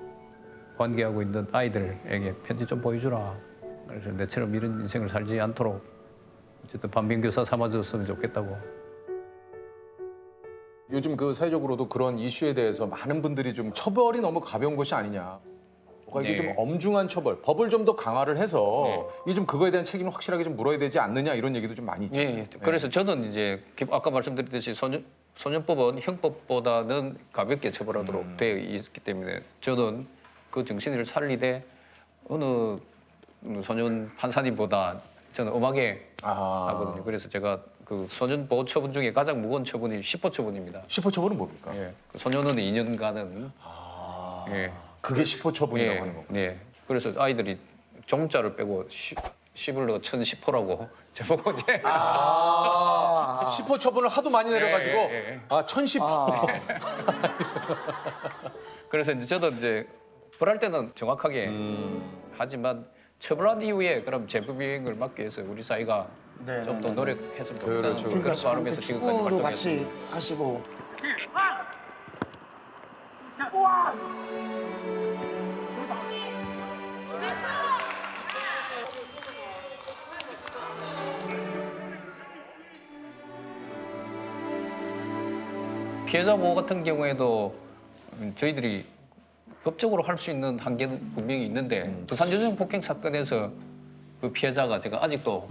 관계하고 있는 아이들에게 편지 좀 보여주라. 그래서 내처럼 이런 인생을 살지 않도록 어쨌든 반면교사 삼아줬으면 좋겠다고. 요즘 그 사회적으로도 그런 이슈에 대해서 많은 분들이 좀 처벌이 너무 가벼운 것이 아니냐. 그러니까 이게 네. 좀 엄중한 처벌, 법을 좀 더 강화를 해서 이게 좀 그거에 대한 책임을 확실하게 좀 물어야 되지 않느냐 이런 얘기도 좀 많이 있잖아요. 예, 그래서 저는 이제 아까 말씀드렸듯이 소년법은 형법보다는 가볍게 처벌하도록 되어 있기 때문에 저는 그 정신을 살리되 어느 소년 판사님보다 저는 엄하게 하거든요. 그래서 제가 그 소년 보호 처분 중에 가장 무거운 처분이 10호 처분입니다. 10호 처분은 뭡니까? 예, 그 소년은 2년간은 예, 그게 10호 처분이라고 예, 하는 거고. 네. 그래서 아이들이 종자를 빼고 10을 넣어 1010호라고 저보고 이제 10호 처분을 하도 많이 내려가지고 예. 1010호. 그래서 이제 저도 이제 벌할 때는 정확하게 하지만 처벌한 이후에 그럼 재부비행을 막기 위해서 우리 사회가 네, 좀 더 네, 네. 노력했으면 좋겠다. 그렇죠. 그러니까 그런 바람에서 지금까지 축구도 같이 활동했습니다. 하시고. 피해자 보호 같은 경우에도 저희들이 법적으로 할 수 있는 한계는 분명히 있는데 부산 여성 폭행 사건에서 그 피해자가 제가 아직도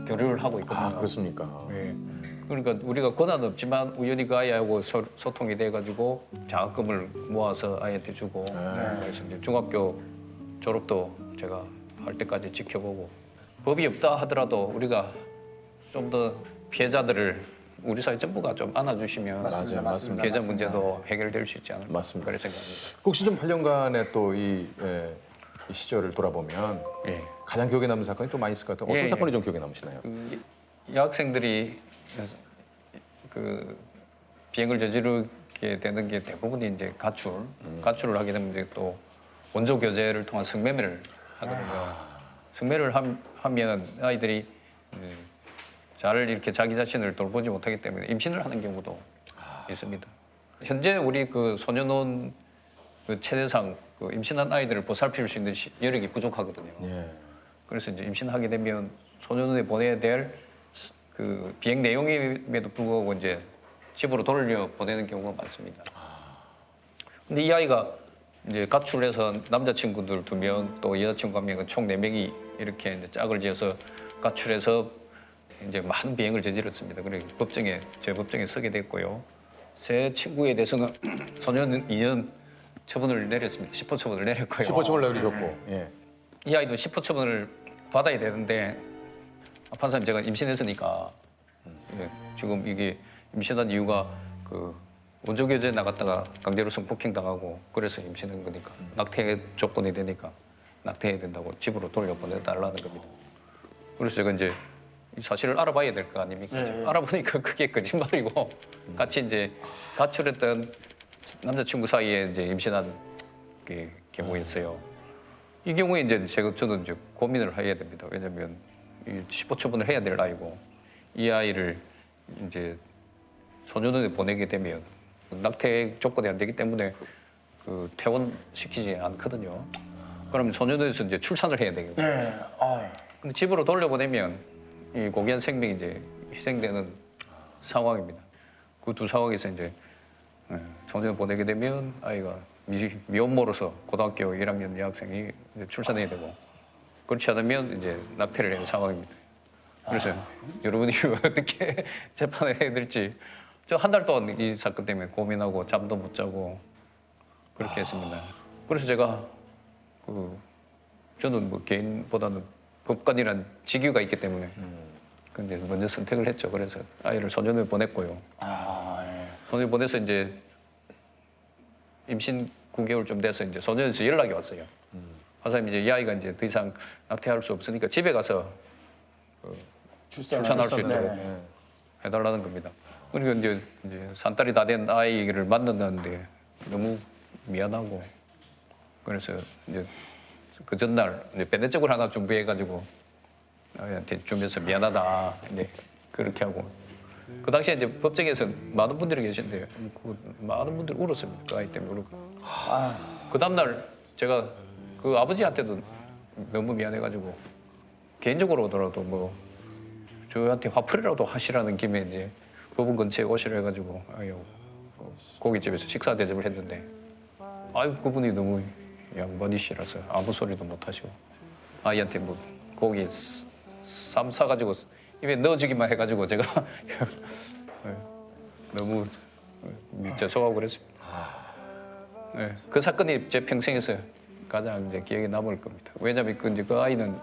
교류를 하고 있거든요. 그렇습니까? 예. 그러니까 우리가 권한 없지만 우연히 그 아이하고 소통이 돼가지고 장학금을 모아서 아이한테 주고 그래서 이제 중학교 졸업도 제가 할 때까지 지켜보고 법이 없다 하더라도 우리가 좀 더 피해자들을 우리 사회 전부가 좀 안아주시면 맞습니다, 맞습니다. 피해자 맞습니다. 문제도 해결될 수 있지 않을까 맞습니다. 그런 생각입니다. 혹시 좀 8년간의 또 이 시절을 돌아보면 예. 가장 기억에 남는 사건이 또 많이 있을 것 같아요. 어떤 예, 사건이 좀 기억에 남으시나요? 그 여학생들이 그 비행을 저지르게 되는 게 대부분이 이제 가출을 하게 되면 이제 또 원조 교제를 통한 성매매를 하거든요. 성매를 하면 아이들이 잘 이렇게 자기 자신을 돌보지 못하기 때문에 임신을 하는 경우도 있습니다. 현재 우리 그 소년원 그 최대상 그 임신한 아이들을 보살필 수 있는 여력이 부족하거든요. 예. 그래서 이제 임신하게 되면 소년원에 보내야 될 그 비행 내용임에도 불구하고 이제 집으로 돌려 보내는 경우가 많습니다. 근데 이 아이가 이제 가출해서 남자친구들 2명 또 여자친구 1명 총 4명이 이렇게 이제 짝을 지어서 가출해서 이제 많은 비행을 저질렀습니다. 그래서 제 법정에 서게 됐고요. 제 친구에 대해서는 소년 2년 처분을 내렸습니다. 10호 처분을 내렸고요. 10호 처분을 내리셨고. 예. 이 아이도 10호 처분을 받아야 되는데 판사님 제가 임신했으니까 예, 지금 이게 임신한 이유가 그 원조 교제에 나갔다가 강제로 성폭행 당하고 그래서 임신한 거니까 낙태 조건이 되니까 낙태해야 된다고 집으로 돌려보내달라는 겁니다. 그래서 제가 이제 이 사실을 알아봐야 될 거 아닙니까? 알아보니까 그게 거짓말이고 같이 이제 가출했던 남자친구 사이에 이제 임신한 게 경우였어요. 이 경우에 이제 저는 이제 고민을 해야 됩니다. 왜냐하면 이 10호 처분을 해야 될 아이고 이 아이를 이제 소년원에 보내게 되면 낙태 조건이 안 되기 때문에 그 퇴원시키지 않거든요. 그러면 소년원에서 이제 출산을 해야 되겠고. 네. 근데 집으로 돌려보내면 이 고귀한 생명이 이제 희생되는 상황입니다. 그 두 상황에서 이제 소년원 보내게 되면 아이가 미혼모로서 고등학교 1학년 여학생이 이제 출산해야 되고 그렇지 않으면 이제 낙태를 하는 상황입니다. 그래서 여러분이 어떻게 재판을 해야 될지 저 한 달 동안 이 사건 때문에 고민하고 잠도 못 자고 그렇게 했습니다. 그래서 제가 저는 뭐 개인보다는 법관이란 직위가 있기 때문에 근데 먼저 선택을 했죠. 그래서 아이를 소년원에 보냈고요. 소년원에 보내서 이제 임신 9개월 좀 돼서 이제 소년원에서 연락이 왔어요. 판사님 이제 이 아이가 이제 더 이상 낙태할 수 없으니까 집에 가서 출산할 수 있도록 해달라는 겁니다. 그러니까 이제 산딸이 다 된 아이를 만났는데 너무 미안하고 그래서 이제 그 전날 이제 배내적을 하나 준비해가지고 아이한테 주면서 미안하다 이제 그렇게 하고 그 당시에 이제 법정에서 많은 분들이 계신데 그 많은 분들이 울었습니다. 그 아이 때문에 울고 그 다음날 제가 그 아버지한테도 너무 미안해가지고 개인적으로 오더라도 뭐 저한테 화풀이라도 하시라는 김에 이제 법원 근처에 오시라 해가지고 아유 고깃집에서 식사 대접을 했는데 아유 그분이 너무 양반이 씨라서 아무 소리도 못 하시고 아이한테 뭐 고기 쌈 싸가지고 입에 넣어주기만 해가지고 제가 너무 죄송하고 그랬습니다. 네, 그 사건이 제 평생에서 가장 이제 기억에 남을 겁니다. 왜냐하면 그 아이는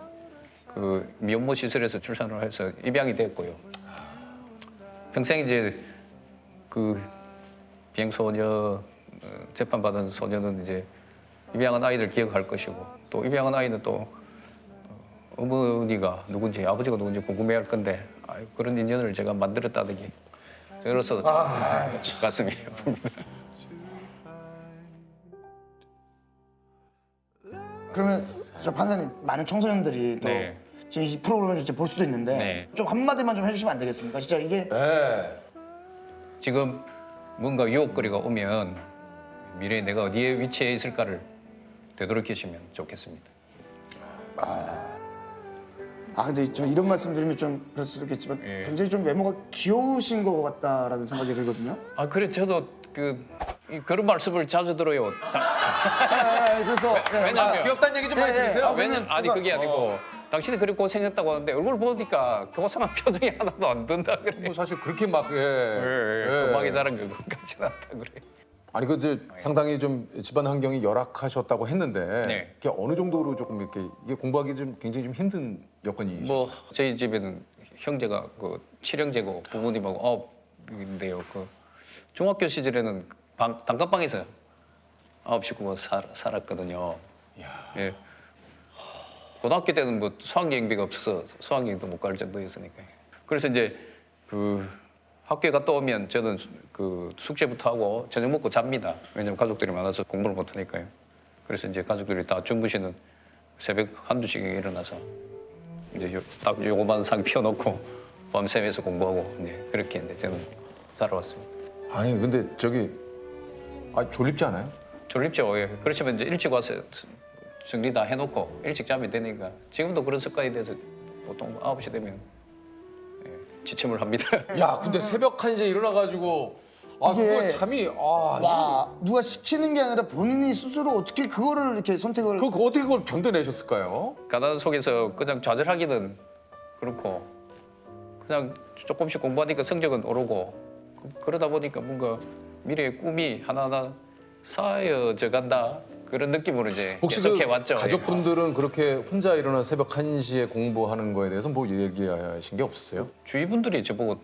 그 미혼모 시설에서 출산을 해서 입양이 됐고요. 평생 이제 그 비행소녀 재판받은 소녀는 이제 입양한 아이를 기억할 것이고 또 입양한 아이는 또 어머니가 누군지 아버지가 누군지 궁금해할 건데 그런 인연을 제가 만들었다는 게 저로서 가슴이 아픕니다. 그러면 저 판사님 많은 청소년들이 또 네. 지금 이 프로그램을 이제 볼 수도 있는데 네. 좀 한마디만 좀 해주시면 안 되겠습니까? 진짜 이게 지금 뭔가 유혹거리가 오면 미래에 내가 어디에 위치해 있을까를 되돌이키시면 좋겠습니다. 근데 저 이런 말씀 드리면 좀 그럴 수도 있겠지만 예. 굉장히 좀 외모가 귀여우신 것 같다라는 생각이 들거든요. 그래 저도 그런 말씀을 자주 들어요. 그래서 왜냐면 귀엽다는 얘기 좀 많이 들으세요? 아니 그게 아니고 당신이 그렇게 고생했다고 하는데 얼굴 보니까 고상한 표정이 하나도 안 든다 그래. 뭐 사실 그렇게 막 음악이 잘한 것 같지는 않다 그래. 아니 그 이제 상당히 좀 집안 환경이 열악하셨다고 했는데 네. 이게 어느 정도로 조금 이렇게 이게 공부하기 좀 굉장히 좀 힘든 여건이죠. 뭐 저희 집에는 형제가 그 칠형제고 부모님하고 9인데요. 그 중학교 시절에는 단칸방에서 9 식구가 살았거든요. 예. 고등학교 때는 뭐 수학여행비가 없어서 수학여행도 못 갈 정도였으니까. 그래서 이제 그 학교에 갔다 오면 저는 그 숙제부터 하고 저녁 먹고 잡니다. 왜냐면 가족들이 많아서 공부를 못 하니까요. 그래서 이제 가족들이 다 주무시는 새벽 1~2시에 일어나서 이제 딱 요거만 상 피워놓고 밤새면서 공부하고 이제 그렇게 이제 저는 살아왔습니다. 아니 근데 저기 졸립지 않아요? 졸립죠. 예. 그렇지만 이제 일찍 와서 정리 다 해놓고 일찍 자면 되니까 지금도 그런 습관이 돼서 보통 9시 되면 지침을 합니다. 야 근데 새벽 1시에 일어나가지고 이게- 그거 잠이 와 누가 시키는 게 아니라 본인이 스스로 어떻게 그거를 이렇게 선택을 그 어떻게 그걸 견뎌내셨을까요? 가난 속에서 그냥 좌절하기는 그렇고 그냥 조금씩 공부하니까 성적은 오르고 그러다 보니까 뭔가 미래의 꿈이 하나하나 쌓여져 간다 그런 느낌으로 이제 혹시 계속 그 해왔죠. 가족분들은 그렇게 혼자 일어나 새벽 1시에 공부하는 거에 대해서 뭐 얘기하신 게 없으세요? 주위 분들이 저보고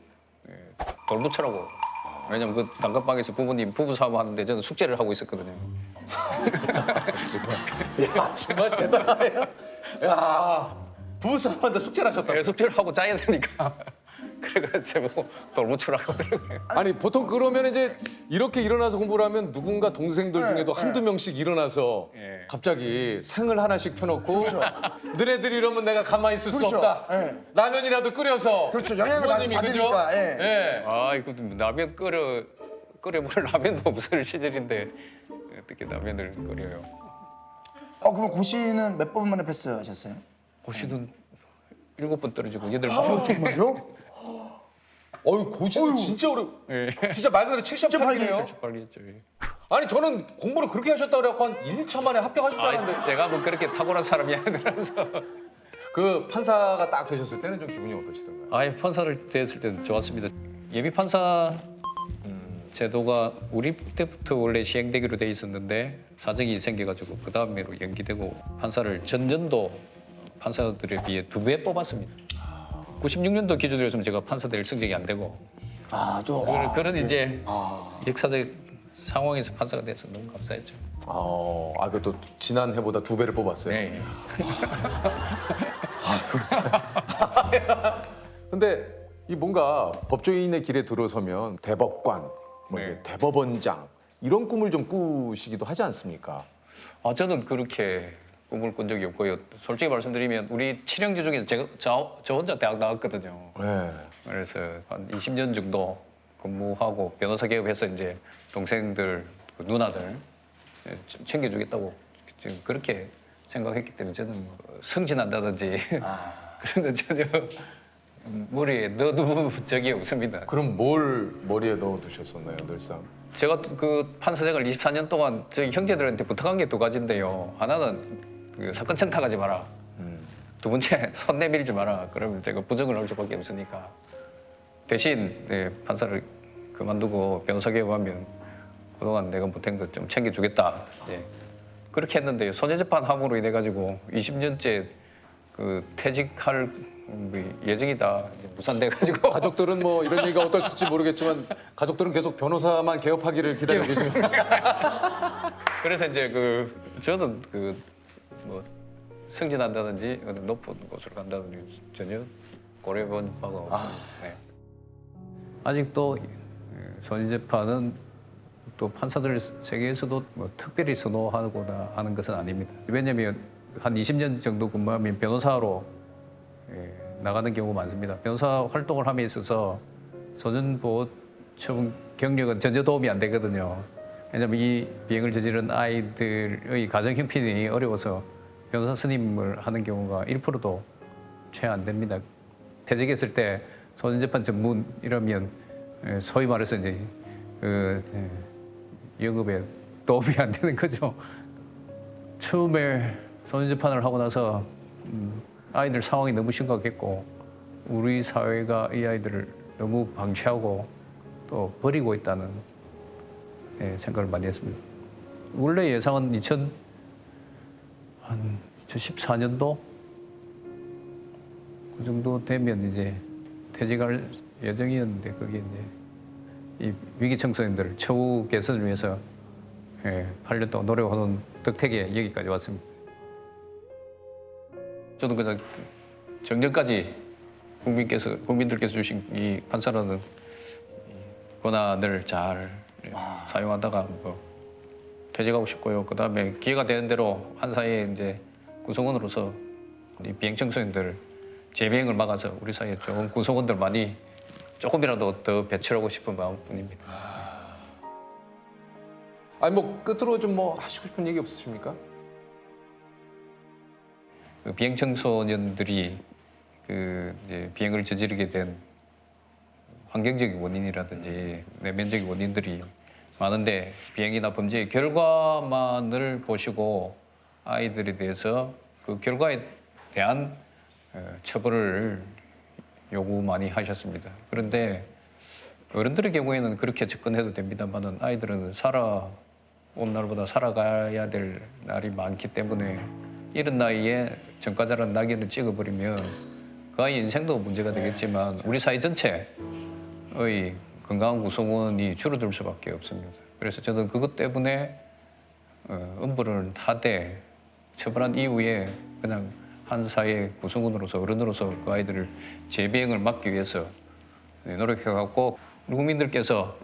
돌부처라고. 왜냐면 그 단칸방에서 부모님 부부 사업 하는데 저는 숙제를 하고 있었거든요. 야 정말 대단하네. 야 부부싸움한테 숙제를 하셨다고. 숙제를 하고 짜야 되니까. 그래가지고 저보고 돌부처라고 하더라고요. 아니 보통 그러면 이제 이렇게 일어나서 공부를 하면 누군가 동생들 중에도 한두 명씩 일어나서 예. 갑자기 생을 하나씩 펴놓고 너네들 이러면 내가 가만히 있을 그렇죠. 수 없다. 예. 라면이라도 끓여서 그렇죠. 영향을 부모님이 그죠? 받으니까, 예. 예. 이거 라면 끓여 먹을 라면도 없을 시절인데 어떻게 라면을 끓여요? 그럼 고시는 몇 번 만에 패스하셨어요? 고시는 7번 떨어지고 8번. 정말요? 고시는 진짜 어려. 예. 진짜 말 그대로 78이네요. 빨리 했죠. 아니 저는 공부를 그렇게 하셨다고 그래갖고 한 1차 만에 합격하실 줄 알았는데 제가 뭐 그렇게 탁월한 사람이 아니라서. 그 판사가 딱 되셨을 때는 좀 기분이 어떠시던가요? 판사를 됐을 때는 좋았습니다. 예비 판사 제도가 우리 때부터 원래 시행되기로 돼 있었는데 사정이 생겨가지고 그 다음에로 연기되고 판사를 전년도 판사들에 비해 2배 뽑았습니다. 96년도 기준으로 했으면 제가 판사 될 성적이 안 되고 그런 이제 역사적 상황에서 판사가 돼서 너무 감사했죠. 그또 지난 해보다 2배를 뽑았어요. 네. 근데 이 뭔가 법조인의 길에 들어서면 대법관, 뭐 네. 대법원장 이런 꿈을 좀 꾸시기도 하지 않습니까? 저는 그렇게 꿈을 꾼 적이 없고요. 솔직히 말씀드리면 우리 칠형제 중에서 저 혼자 대학 나왔거든요. 네. 그래서 한 20년 정도 근무하고 변호사 개업해서 이제 동생들, 그 누나들 챙겨주겠다고 지금 그렇게 생각했기 때문에 저는 승진한다든지 그런 건 전혀 머리에 넣어둔 적이 없습니다. 그럼 뭘 머리에 넣어두셨었나요, 늘상? 제가 그 판사 생활 24년 동안 저희 형제들한테 부탁한 게 두 가지인데요. 하나는 그 사건 청탁하지 마라. 두 번째 손 내밀지 마라. 그러면 제가 부정을 할 수밖에 없으니까 대신 네, 판사를 그만두고 변호사 개업하면 그동안 내가 못한 것 좀 챙겨주겠다. 예. 그렇게 했는데요. 손해재판 함으로 인해 가지고 20년째 그 퇴직할 예정이다. 이제 무산돼 가지고 가족들은 뭐 이런 얘기가 어떨지 모르겠지만 가족들은 계속 변호사만 개업하기를 기다리고 계십니다. 그래서 이제 그 저는 그 뭐 승진한다든지 어느 높은 곳으로 간다든지 전혀 고려해본 바가 없습니다. 네. 아직도 손해재판은 또 판사들 세계에서도 뭐 특별히 선호하거나 하는 것은 아닙니다. 왜냐하면 한 20년 정도 근무하면 변호사로 나가는 경우가 많습니다. 변호사 활동을 함에 있어서 소년보호처분 경력은 전혀 도움이 안 되거든요. 왜냐하면 이 비행을 저지른 아이들의 가정 형편이 어려워서 변호사 선임을 하는 경우가 1%도 채 안 됩니다. 퇴직했을 때 소년재판 전문이라면 소위 말해서 이제 그 영업에 도움이 안 되는 거죠. 처음에 소년재판을 하고 나서 아이들 상황이 너무 심각했고 우리 사회가 이 아이들을 너무 방치하고 또 버리고 있다는 생각을 많이 했습니다. 원래 예상은 2014년도 그 정도 되면 이제 퇴직할 예정이었는데 그게 이제 이 위기 청소년들 처우 개선을 위해서 8년 동안 노력하는 덕택에 여기까지 왔습니다. 저는 그냥 정년까지 국민들께서 주신 이 판사라는 권한을 잘 사용하다가 뭐 퇴직하고 싶고요. 그 다음에 기회가 되는 대로 한사회 이제 구성원으로서 이 비행 청소년들 재비행을 막아서 우리 사회에 좋은 구성원들 많이 조금이라도 더 배출하고 싶은 마음뿐입니다. 아니 뭐 끝으로 좀 뭐 하시고 싶은 얘기 없으십니까? 그 비행 청소년들이 그 이제 비행을 저지르게 된 환경적인 원인이라든지 내면적인 원인들이 많은데 비행이나 범죄의 결과만을 보시고 아이들에 대해서 그 결과에 대한 처벌을 요구 많이 하셨습니다. 그런데 어른들의 경우에는 그렇게 접근해도 됩니다만은 아이들은 살아온 날보다 살아가야 될 날이 많기 때문에 이른 나이에 전과자라는 낙인을 찍어버리면 그 아이 인생도 문제가 되겠지만 우리 사회 전체의 건강한 구성원이 줄어들 수밖에 없습니다. 그래서 저는 그것 때문에 엄벌을 하되 처벌한 이후에 그냥 한 사회 구성원으로서 어른으로서 그 아이들을 재비행을 막기 위해서 노력해갖고 우리 국민들께서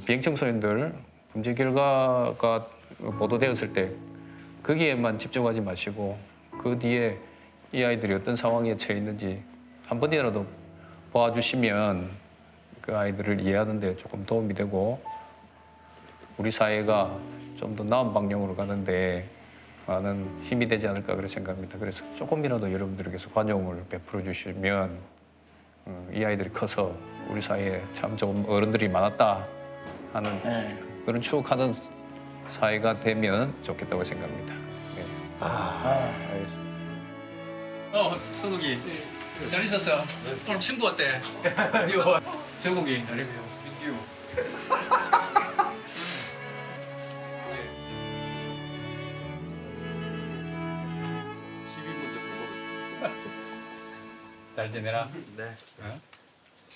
비행 청소년들 범죄 결과가 보도되었을 때 거기에만 집중하지 마시고 그 뒤에 이 아이들이 어떤 상황에 처해 있는지 한 번이라도 봐주시면 그 아이들을 이해하는 데 조금 도움이 되고 우리 사회가 좀 더 나은 방향으로 가는데 많은 힘이 되지 않을까 그렇게 생각합니다. 그래서 조금이라도 여러분들께서 관용을 베풀어 주시면 이 아이들이 커서 우리 사회에 참 좋은 어른들이 많았다 하는 그런 추억하는 사회가 되면 좋겠다고 생각합니다. 네. 알겠습니다. 선욱이 잘 있었어? 오늘 친구 왔대. 정욱이 아니면 민규. 잘 지내라? 네.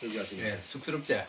네, 쑥스럽지?